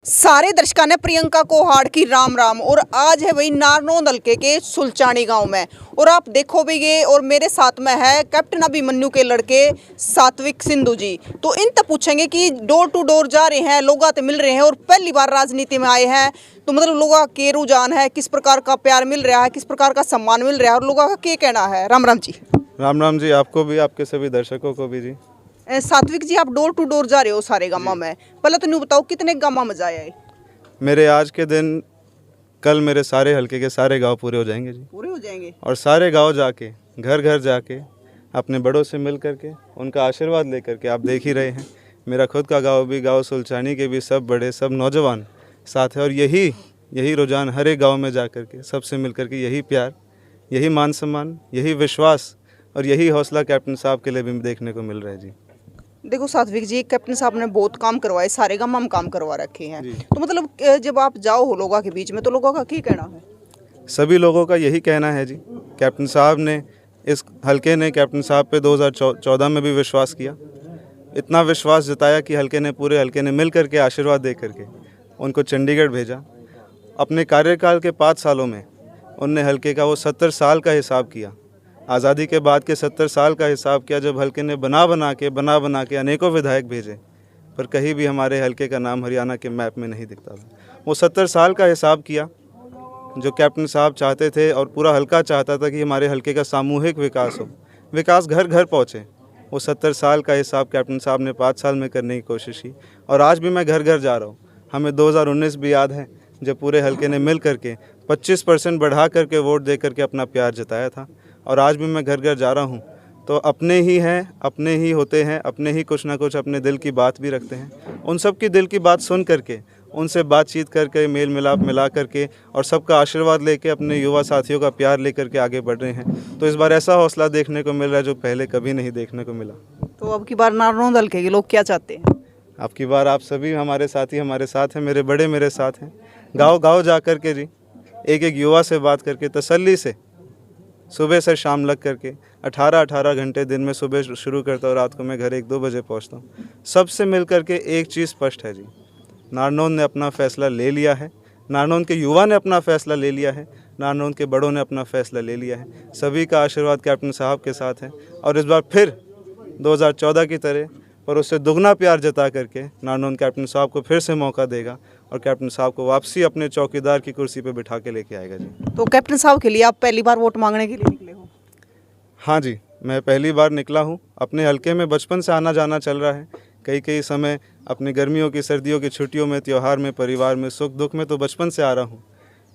सारे दर्शकों ने प्रियंका को हार्ड की राम राम। और आज है वही नारनौंद हल्के के सुलचानी गांव में, और आप देखो भी ये, और मेरे साथ में है कैप्टन अभिमन्यु के लड़के सात्विक सिंधु जी। तो इन तक पूछेंगे कि डोर टू डोर जा रहे हैं, लोग आते मिल रहे हैं और पहली बार राजनीति में आए हैं, तो मतलब लोगों का रुझान है, किस प्रकार का प्यार मिल रहा है, किस प्रकार का सम्मान मिल रहा है और लोगों का क्या कहना है। राम राम जी। राम राम जी, आपको भी, आपके सभी दर्शकों को भी जी। सात्विक जी, आप डोर टू डोर जा रहे हो सारे गांव में, पहले तो नहीं बताओ कितने गांव में जाए है। मेरे आज के दिन कल मेरे सारे हलके के सारे गांव पूरे हो जाएंगे जी। पूरे हो जाएंगे। और सारे गांव जाके घर घर जाके अपने बड़ों से मिल करके उनका आशीर्वाद लेकर के, आप देख ही रहे हैं मेरा खुद का गांव भी, गांव सुलचानी के भी सब बड़े सब नौजवान साथ है। और यही रुझान हर एक गाँव में जा कर के सबसे मिल कर के, यही प्यार, यही मान सम्मान, यही विश्वास और यही हौसला कैप्टन साहब के लिए भी देखने को मिल रहा है जी। देखो सात्विक जी, कैप्टन साहब ने बहुत काम करवाए, सारे गांव में काम करवा रखे हैं, तो मतलब जब आप जाओ हो लोगों के बीच में तो लोगों का क्या कहना है? सभी लोगों का यही कहना है जी। कैप्टन साहब ने, इस हलके ने कैप्टन साहब पे 2014 में भी विश्वास किया, इतना विश्वास जताया कि हलके ने, पूरे हलके ने मिल करके आशीर्वाद दे करके उनको चंडीगढ़ भेजा। अपने कार्यकाल के 5 सालों में उनने हलके का वो 70 साल का हिसाब किया, आज़ादी के बाद के 70 साल का हिसाब किया, जब हलके ने बना बना के अनेकों विधायक भेजे, पर कहीं भी हमारे हलके का नाम हरियाणा के मैप में नहीं दिखता था। वो 70 साल का हिसाब किया जो कैप्टन साहब चाहते थे, और पूरा हलका चाहता था कि हमारे हलके का सामूहिक विकास हो, विकास घर घर पहुँचे। वो 70 साल का हिसाब कैप्टन साहब ने 5 साल में करने की कोशिश की, और आज भी मैं घर घर जा रहा हूँ। हमें 2019 भी याद है, जब पूरे हलके ने मिल करके 25% बढ़ा करके वोट दे करके अपना प्यार जताया था। और आज भी मैं घर घर जा रहा हूँ, तो अपने ही हैं, अपने ही होते हैं, अपने ही कुछ ना कुछ अपने दिल की बात भी रखते हैं। उन सब की दिल की बात सुन करके, उनसे बातचीत करके, मेल मिलाप मिला करके और सबका आशीर्वाद लेके, अपने युवा साथियों का प्यार लेकर के आगे बढ़ रहे हैं। तो इस बार ऐसा हौसला देखने को मिल रहा है जो पहले कभी नहीं देखने को मिला। तो अब की बार नारनौंद हल्के के लोग क्या चाहते हैं? अब की बार आप सभी हमारे साथी हमारे साथ हैं, मेरे बड़े मेरे साथ हैं। गाँव गाँव जा कर के जी, एक एक युवा से बात करके तसल्ली से, सुबह से शाम लग करके 18 घंटे दिन में, सुबह शुरू करता हूँ, रात को मैं घर 1-2 बजे पहुँचता हूँ। सबसे मिल करके एक चीज़ स्पष्ट है जी, नारनौंद ने अपना फ़ैसला ले लिया है, नारनौंद के युवा ने अपना फ़ैसला ले लिया है, नारनौंद के बड़ों ने अपना फ़ैसला ले लिया है। सभी का आशीर्वाद कैप्टन साहब के साथ है, और इस बार फिर 2014 की तरह पर उससे दुगना प्यार जता करके नारनौंद कैप्टन साहब को फिर से मौका देगा, और कैप्टन साहब को वापसी अपने चौकीदार की कुर्सी पर बिठा के लेके आएगा जी। तो कैप्टन साहब के लिए आप पहली बार वोट मांगने के लिए निकले हो? हाँ जी, मैं पहली बार निकला हूँ। अपने हलके में बचपन से आना जाना चल रहा है, कई समय अपनी गर्मियों की, सर्दियों की छुट्टियों में, त्यौहार में, परिवार में, सुख दुख में तो बचपन से आ रहा हूँ।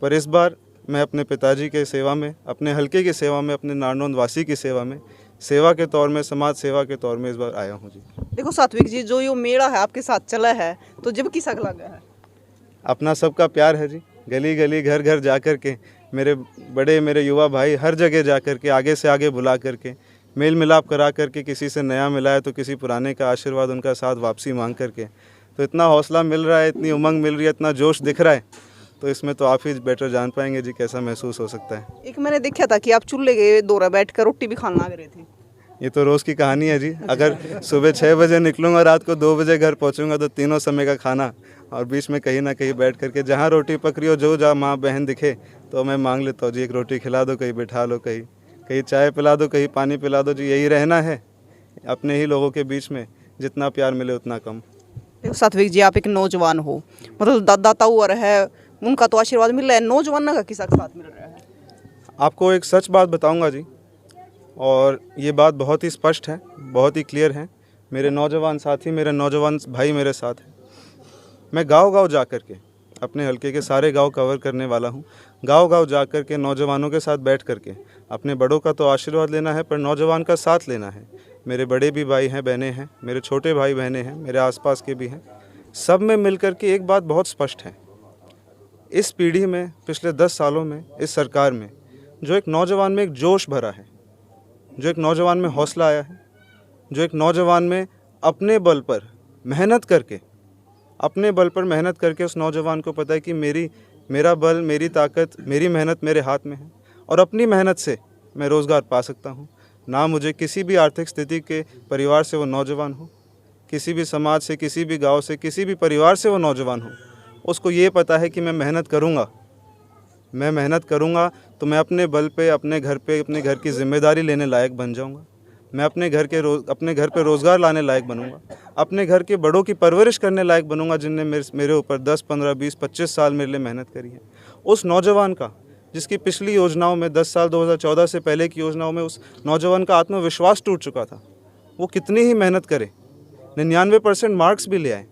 पर इस बार मैं अपने पिताजी के सेवा में, अपने हलके की सेवा में, अपने नारनौंद वासी की सेवा में, सेवा के तौर में, समाज सेवा के तौर में इस बार आया हूँ जी। देखो सात्विक जी, जो ये मेला है आपके साथ चला है, तो जब किस लगा है? अपना सबका प्यार है जी। गली गली घर घर जा कर के मेरे बड़े, मेरे युवा भाई हर जगह जा कर के, आगे से आगे बुला करके, मेल मिलाप करा करके, किसी से नया मिला है तो किसी पुराने का आशीर्वाद, उनका साथ वापसी मांग करके, तो इतना हौसला मिल रहा है, इतनी उमंग मिल रही है, इतना जोश दिख रहा है, तो इसमें तो आप ही बेटर जान पाएंगे जी कैसा महसूस हो सकता है। एक मैंने देखा था कि आप चूल्हे के दौरा बैठ कर रोटी भी खाना लग रहे थे। ये तो रोज़ की कहानी है जी। अगर सुबह 6 बजे निकलूँगा, रात को 2 बजे घर पहुँचूँगा, तो तीनों समय का खाना, और बीच में कहीं ना कहीं बैठ करके जहाँ रोटी पक रही हो, जो जहाँ माँ बहन दिखे तो मैं मांग लेता हूँ जी, एक रोटी खिला दो, कहीं बिठा लो, कहीं चाय पिला दो, कहीं पानी पिला दो जी। यही रहना है अपने ही लोगों के बीच में, जितना प्यार मिले उतना कम। सात्विक जी, आप एक नौजवान हो, मतलब दादा ताऊर है, उनका तो आशीर्वाद मिल रहा है, नौजवान का किसा साथ मिल रहा है? आपको एक सच बात बताऊँगा जी, और ये बात बहुत ही स्पष्ट है, बहुत ही क्लियर है। मेरे नौजवान साथी, मेरे नौजवान भाई मेरे साथ हैं। मैं गांव गांव जा कर के अपने हलके के सारे गांव कवर करने वाला हूं। गांव गांव जा कर के नौजवानों के साथ बैठ कर के अपने बड़ों का तो आशीर्वाद लेना है, पर नौजवान का साथ लेना है। मेरे बड़े भी भाई हैं, बहनें हैं, मेरे छोटे भाई बहनें हैं, मेरे आसपास के भी हैं। सब में मिल कर के एक बात बहुत स्पष्ट है, इस पीढ़ी में, पिछले 10 सालों में, इस सरकार में, जो एक नौजवान में एक जोश भरा है, जो एक नौजवान में हौसला आया है, जो एक नौजवान में अपने बल पर मेहनत करके उस नौजवान को पता है कि मेरा बल, मेरी ताकत, मेरी मेहनत मेरे हाथ में है, और अपनी मेहनत से मैं रोज़गार पा सकता हूँ। ना मुझे किसी भी आर्थिक स्थिति के परिवार से वो नौजवान हो, किसी भी समाज से, किसी भी गांव से, किसी भी परिवार से वो नौजवान हो, उसको ये पता है कि मैं मेहनत करूँगा तो मैं अपने बल पे अपने घर की जिम्मेदारी लेने लायक बन जाऊँगा। मैं अपने घर पे रोज़गार लाने लायक बनूँगा, अपने घर के बड़ों की परवरिश करने लायक बनूँगा, जिनने मेरे ऊपर 10, 15, 20, 25 साल मेरे लिए मेहनत करी है। उस नौजवान का, जिसकी पिछली योजनाओं में 10 साल 2014 से पहले की योजनाओं में उस नौजवान का आत्मविश्वास टूट चुका था, वो कितनी ही मेहनत करे, 99% मार्क्स भी ले आए,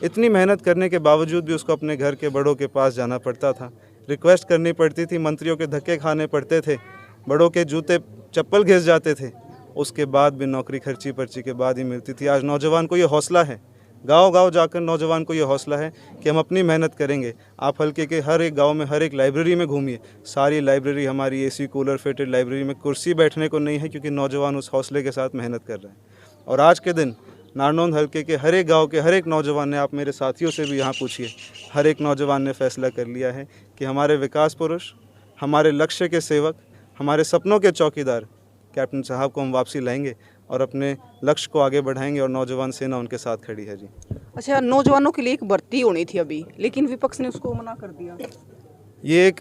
इतनी मेहनत करने के बावजूद भी उसको अपने घर के बड़ों के पास जाना पड़ता था, रिक्वेस्ट करनी पड़ती थी, मंत्रियों के धक्के खाने पड़ते थे, बड़ों के जूते चप्पल घिस जाते थे, उसके बाद भी नौकरी खर्ची पर्ची के बाद ही मिलती थी। आज नौजवान को ये हौसला है, गांव-गांव जाकर नौजवान को ये हौसला है कि हम अपनी मेहनत करेंगे। आप हल्के के हर एक गांव में हर एक लाइब्रेरी में घूमिए, सारी लाइब्रेरी हमारी एसी कूलर फिटेड लाइब्रेरी में कुर्सी बैठने को नहीं है, क्योंकि नौजवान उस हौसले के साथ मेहनत कर रहे हैं। और आज के दिन नारनौंद हल्के के हर एक गाँव के हर एक नौजवान ने, आप मेरे साथियों से भी यहाँ पूछिए, हर एक नौजवान ने फैसला कर लिया है कि हमारे विकास पुरुष, हमारे लक्ष्य के सेवक, हमारे सपनों के चौकीदार कैप्टन साहब को हम वापसी लाएंगे और अपने लक्ष्य को आगे बढ़ाएंगे, और नौजवान सेना उनके साथ खड़ी है जी। अच्छा, नौजवानों के लिए एक भर्ती होनी थी अभी, लेकिन विपक्ष ने उसको मना कर दिया। ये एक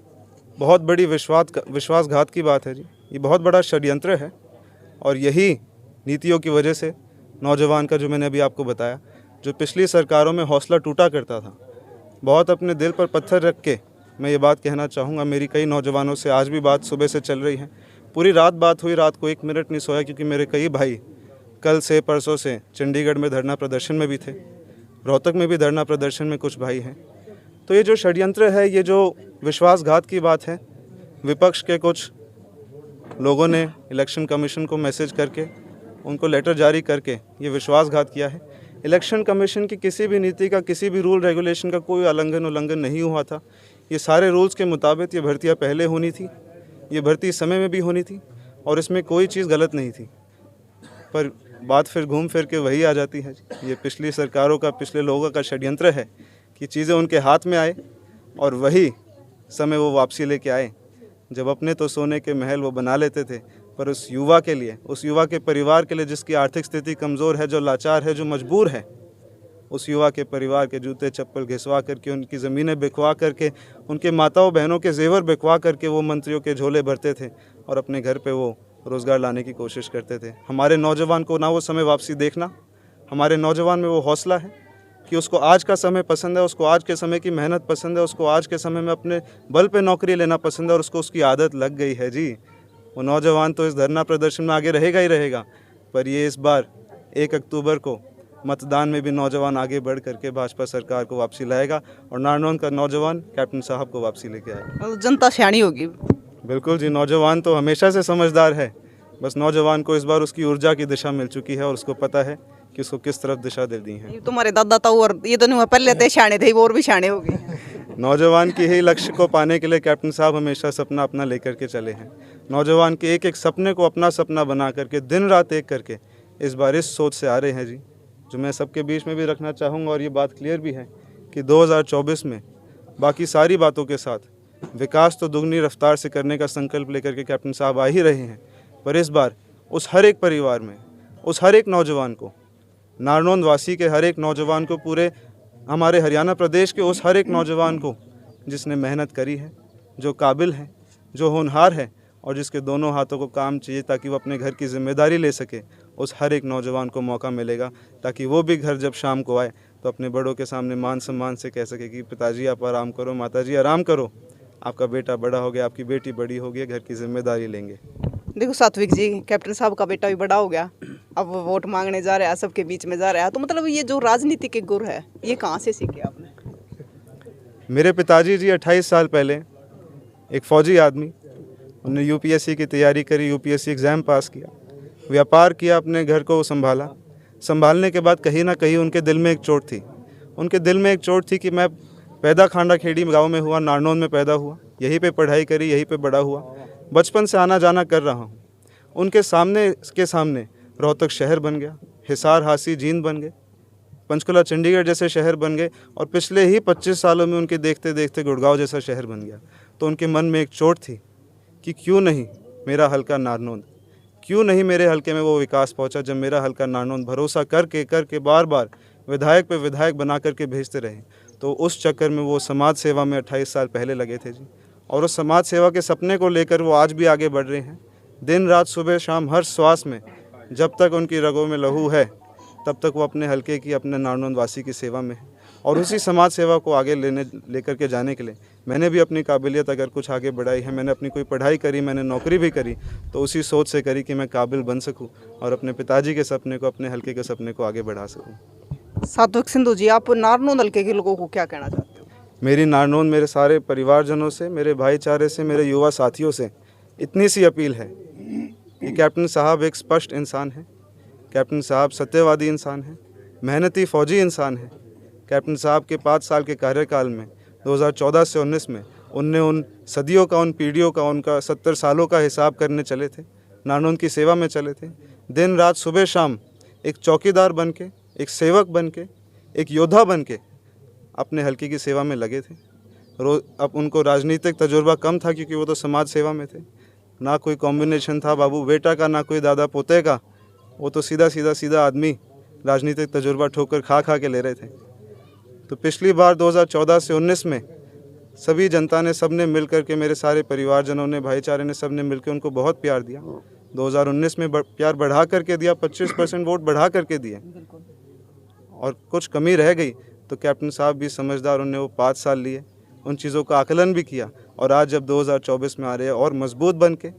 बहुत बड़ी विश्वासघात की बात है जी, ये बहुत बड़ा षड्यंत्र है, और यही नीतियों की वजह से नौजवान का, जो मैंने अभी आपको बताया, जो पिछली सरकारों में हौसला टूटा करता था, बहुत अपने दिल पर पत्थर रख के मैं ये बात कहना चाहूँगा। मेरी कई नौजवानों से आज भी बात सुबह से चल रही है, पूरी रात बात हुई, रात को 1 मिनट नहीं सोया, क्योंकि मेरे कई भाई कल से परसों से चंडीगढ़ में धरना प्रदर्शन में भी थे, रोहतक में भी धरना प्रदर्शन में कुछ भाई हैं। तो ये जो षड्यंत्र है, ये जो विश्वासघात की बात है, विपक्ष के कुछ लोगों ने इलेक्शन कमीशन को मैसेज करके, उनको लेटर जारी करके ये विश्वासघात किया है। इलेक्शन कमीशन की किसी भी नीति का, किसी भी रूल रेगुलेशन का कोई उल्लंघन नहीं हुआ था। ये सारे रूल्स के मुताबिक ये भर्तियाँ पहले होनी थी, ये भर्ती समय में भी होनी थी, और इसमें कोई चीज़ गलत नहीं थी। पर बात फिर घूम फिर के वही आ जाती है, ये पिछली सरकारों का, पिछले लोगों का षड्यंत्र है कि चीज़ें उनके हाथ में आए और वही समय वो वापसी लेके आए, जब अपने तो सोने के महल वो बना लेते थे, पर उस युवा के लिए, उस युवा के परिवार के लिए, जिसकी आर्थिक स्थिति कमज़ोर है, जो लाचार है, जो मजबूर है, उस युवा के परिवार के जूते चप्पल घिसवा करके, उनकी ज़मीनें बिकवा करके, उनके माताओं बहनों के जेवर बिकवा करके वो मंत्रियों के झोले भरते थे और अपने घर पे वो रोज़गार लाने की कोशिश करते थे। हमारे नौजवान को ना वो समय वापसी देखना, हमारे नौजवान में वो हौसला है कि उसको आज का समय पसंद है, उसको आज के समय की मेहनत पसंद है, उसको आज के समय में अपने बल पे नौकरी लेना पसंद है, और उसको उसकी आदत लग गई है जी। वो नौजवान तो इस धरना प्रदर्शन में आगे रहेगा ही रहेगा, पर ये इस बार 1 अक्टूबर को मतदान में भी नौजवान आगे बढ़ करके भाजपा सरकार को वापसी लाएगा, और नारनौंद का नौजवान कैप्टन साहब को वापसी लेके आएगा। जनता सियाणी होगी। बिल्कुल जी, नौजवान तो हमेशा से समझदार है, बस नौजवान को इस बार उसकी ऊर्जा की दिशा मिल चुकी है, और उसको पता है कि उसको किस तरफ दिशा दे दी है। तुम्हारे दादा ताऊ और ये दोनों पहले थे सियाणे थे, वो और भी सियाणे हो गए। नौजवान के ही लक्ष्य को पाने के लिए कैप्टन साहब हमेशा सपना अपना लेकर के चले हैं। नौजवान के एक एक सपने को अपना सपना बना करके, दिन रात एक करके इस बार इस सोच से आ रहे हैं जी, जो मैं सबके बीच में भी रखना चाहूँगा, और ये बात क्लियर भी है कि 2024 में बाकी सारी बातों के साथ विकास तो दुगनी रफ्तार से करने का संकल्प लेकर के कैप्टन साहब आ ही रहे हैं, पर इस बार उस हर एक परिवार में, उस हर एक नौजवान को, नारनौंद वासी के हर एक नौजवान को, पूरे हमारे हरियाणा प्रदेश के उस हर एक नौजवान को जिसने मेहनत करी है, जो काबिल है, जो होनहार है, और जिसके दोनों हाथों को काम चाहिए ताकि वो अपने घर की जिम्मेदारी ले सके, उस हर एक नौजवान को मौका मिलेगा, ताकि वो भी घर जब शाम को आए तो अपने बड़ों के सामने मान सम्मान से कह सके कि पिताजी आप आराम करो, माताजी आराम करो, आपका बेटा बड़ा हो गया, आपकी बेटी बड़ी हो गई, घर की जिम्मेदारी लेंगे। देखो सात्विक जी, कैप्टन साहब का बेटा भी बड़ा हो गया, अब वो वोट मांगने जा रहा है, सबके बीच में जा रहा है, तो मतलब ये जो राजनीति के गुर है, ये कहाँ से सीखे आपने? मेरे पिताजी जी 28 साल पहले एक फ़ौजी आदमी, उन्होंने यूपीएससी की तैयारी करी, यूपीएससी एग्ज़ाम पास किया, व्यापार किया, अपने घर को संभाला। संभालने के बाद कहीं ना कहीं उनके दिल में एक चोट थी, उनके दिल में एक चोट थी कि मैं पैदा खांडा खेड़ी गांव में हुआ, नारनौंद में पैदा हुआ, यहीं पे पढ़ाई करी, यहीं पे बड़ा हुआ, बचपन से आना जाना कर रहा हूँ। उनके सामने रोहतक शहर बन गया, हिसार हासी जींद बन गए, पंचकुला चंडीगढ़ जैसे शहर बन गए, और पिछले ही 25 सालों में उनके देखते देखते गुड़गांव जैसा शहर बन गया। तो उनके मन में एक चोट थी कि क्यों नहीं मेरा हल्का नारनौंद, क्यों नहीं मेरे हल्के में वो विकास पहुंचा जब मेरा हल्का नारनौंद भरोसा करके बार बार विधायक पे विधायक बना करके भेजते रहे। तो उस चक्कर में वो समाज सेवा में 28 साल पहले लगे थे जी। और उस समाज सेवा के सपने को लेकर वो आज भी आगे बढ़ रहे हैं। दिन रात सुबह शाम हर श्वास में, जब तक उनकी रगों में लहू है तब तक वो अपने हलके की, अपने नारनौंद वासी की सेवा में है। और उसी समाज सेवा को आगे लेकर के जाने के लिए मैंने भी अपनी काबिलियत अगर कुछ आगे बढ़ाई है, मैंने अपनी कोई पढ़ाई करी, मैंने नौकरी भी करी, तो उसी सोच से करी कि मैं काबिल बन सकूं और अपने पिताजी के सपने को, अपने हलके के सपने को आगे बढ़ा सकूं। सात्विक सिंधु जी, आप नारनौंद हल्के के लोगों को क्या कहना चाहते हो? मेरी नारनौंद मेरे सारे परिवारजनों से, मेरे भाईचारे से, मेरे युवा साथियों से इतनी सी अपील है कि कैप्टन साहब एक स्पष्ट इंसान है, कैप्टन साहब सत्यवादी इंसान है, मेहनती फौजी इंसान है। कैप्टन साहब के 5 साल के कार्यकाल में 2014 से 19 में उनने उन सदियों का, उन पीढ़ियों का, उनका 70 सालों का हिसाब करने चले थे, नारनौंद की सेवा में चले थे। दिन रात सुबह शाम एक चौकीदार बन के, एक सेवक बन के, एक योद्धा बन के अपने हलके की सेवा में लगे थे। अब उनको राजनीतिक तजुर्बा कम था क्योंकि वो तो समाज सेवा में थे। ना कोई कॉम्बिनेशन था बाबू बेटा का, ना कोई दादा पोते का। वो तो सीधा आदमी राजनीतिक तजुर्बा ठोकर खा के ले रहे थे। तो पिछली बार 2014 से 19 में सभी जनता ने, सब ने मिल करके, मेरे सारे परिवारजनों ने, भाईचारे ने, सब ने मिलकर उनको बहुत प्यार दिया। 2019 में प्यार बढ़ा करके दिया, 25% वोट बढ़ा करके दिए। और कुछ कमी रह गई तो कैप्टन साहब भी समझदार, उन्होंने वो 5 साल लिए, उन चीज़ों का आकलन भी किया। और आज जब 2024 में आ रहे हैं और मजबूत बन के,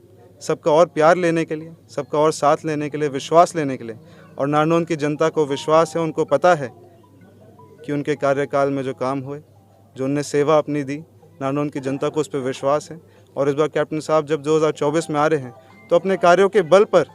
सबका और प्यार लेने के लिए, सबका और साथ लेने के लिए, विश्वास लेने के लिए, और नारनौंद की जनता को विश्वास है, उनको पता है कि उनके कार्यकाल में जो काम हुए, जो उनने सेवा अपनी दी, नारनौंद की जनता को उस पर विश्वास है। और इस बार कैप्टन साहब जब 2024 में आ रहे हैं तो अपने कार्यों के बल पर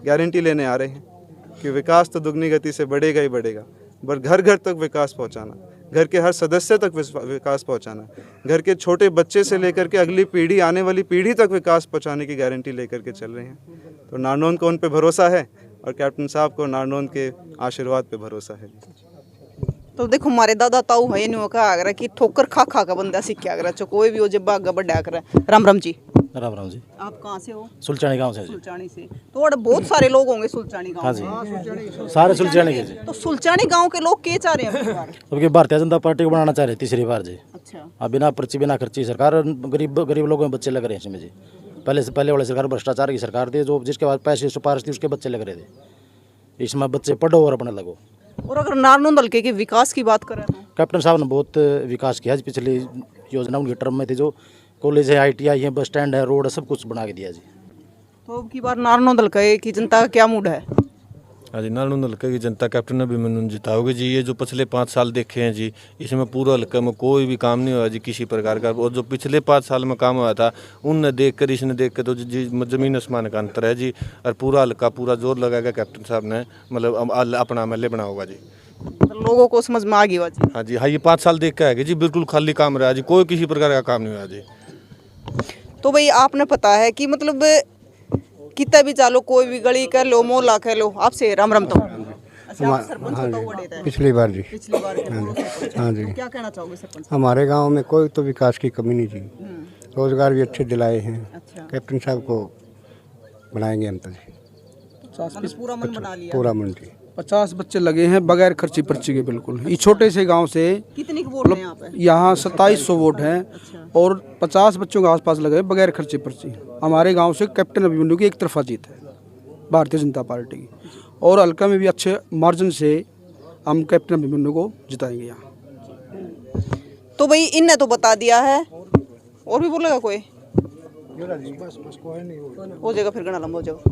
गारंटी लेने आ रहे हैं कि विकास तो दुगनी गति से बढ़ेगा ही बढ़ेगा, पर घर घर तक विकास पहुंचाना, घर के हर सदस्य तक विकास पहुंचाना, घर के छोटे बच्चे से लेकर के अगली पीढ़ी, आने वाली पीढ़ी तक विकास पहुंचाने की गारंटी लेकर के चल रहे हैं। तो नारनौंद को उन पे भरोसा है और कैप्टन साहब को नारनौंद के आशीर्वाद पे भरोसा है। तो देखो हमारे दादा ताऊ है नहीं कहा अगर कि ठोकर खा का बंदा सीखा अगर चो कोई भी हो जब बागा बढ़ा कर। राम राम जी। राम राम जी। आप कहाँ से हो? सुलचानी गांव से। सुलचानी से। तो और बहुत सारे लोग होंगे सुलचानी गांव। हाँ जी, सारे सुलचानी के जी। तो सुलचानी गांव के लोग क्या चाह रहे हैं अब भारतीय जनता पार्टी को बनाना चाह रहे तीसरी बार जी। अच्छा। अब बिना पर्ची बिना खर्ची सरकार, गरीब लोगों में बच्चे लग रहे हैं इसमें जी। पहले वाले सरकार भ्रष्टाचार की सरकार थी, जो जिसके बाद पैसे सिफारिश थी उसके बच्चे लग रहे थे। इसमें बच्चे पढ़ो और अपने लगो। और अगर नारनौंद हल्के के विकास की बात करें तो कैप्टन साहब ने बहुत विकास किया जी। पिछली योजना उनकी टर्म में थी, जो कॉलेज है, ITI है, बस स्टैंड है, रोड है, सब कुछ बना के दिया जी। तो अब की बार नारनौंद हल्के की जनता का क्या मूड है? हाँ जी, नारनौंद हल्के की जनता कैप्टन अभिमन्यु जिताओगे जी। ये जो पिछले 5 साल देखे हैं जी, इसमें पूरा हल्के में कोई भी काम नहीं हुआ जी किसी प्रकार का। और जो पिछले 5 साल में काम हुआ था उनने देख कर, इसने देख कर तो जी जमीन आसमान का अंतर है जी। और पूरा हल्का पूरा जोर लगाएगा कैप्टन साहब ने, मतलब अपना MLA बना होगा जी। तो लोगों को समझ में आ गई बात जी। हाँ जी, हाँ, ये 5 साल देख के आएगा जी, बिल्कुल खाली काम रहा जी, कोई किसी प्रकार का काम नहीं हुआ जी। तो भाई आपने पता है कि मतलब कितना भी चालो, कोई भी गली कर लो, मोहल्ला कर लो, आपसे राम राम। तो अच्छा, आप सरपंच हाँ बताओ बड़े थे। पिछली बार जी। पिछली बार के सरपंच। हाँ जी। तो क्या कहना चाहोगे सरपंच? हमारे गांव में कोई तो विकास की कमी नहीं जी। रोजगार भी अच्छे दिलाए हैं। अच्छा। कैप्टन साहब को बनाएंगे हम तो जी, मतलब पूरा मन बना लिया। पूरा मन जी। 50 बच्चे लगे हैं बगैर खर्ची पर्ची के। बिल्कुल ये छोटे से गांव से कितने के वोट हैं यहाँ पे? यहाँ 2700 वोट हैं और 50 बच्चों के आसपास लगे हैं बगैर खर्ची पर्ची। हमारे गांव से कैप्टन अभिमन्यु की एक तरफा जीत है भारतीय जनता पार्टी की। और हल्का में भी अच्छे मार्जिन से हम कैप्टन अभिमन्यु को जिताएंगे यहाँ। तो भाई इनने तो बता दिया है, और भी बोलेगा कोई? हो जाएगा फिर, गणा लंबा हो जाएगा।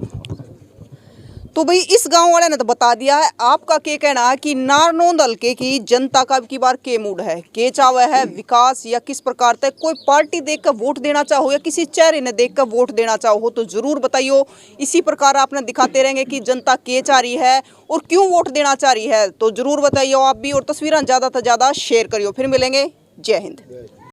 तो भाई इस गांव वाले ने तो बता दिया है। आपका क्या कहना है कि नारनौंद हल्के की जनता का अब की बार के मूड है, के चावे है विकास, या किस प्रकार तक कोई पार्टी देखकर वोट देना चाहो या किसी चेहरे ने देखकर वोट देना चाहो तो जरूर बताइयो। इसी प्रकार आपने दिखाते रहेंगे कि जनता के चाह रही है और क्यों वोट देना चाह रही है, तो जरूर बताइयो आप भी। और तस्वीरें ज़्यादा से ज़्यादा शेयर करियो। फिर मिलेंगे। जय हिंद।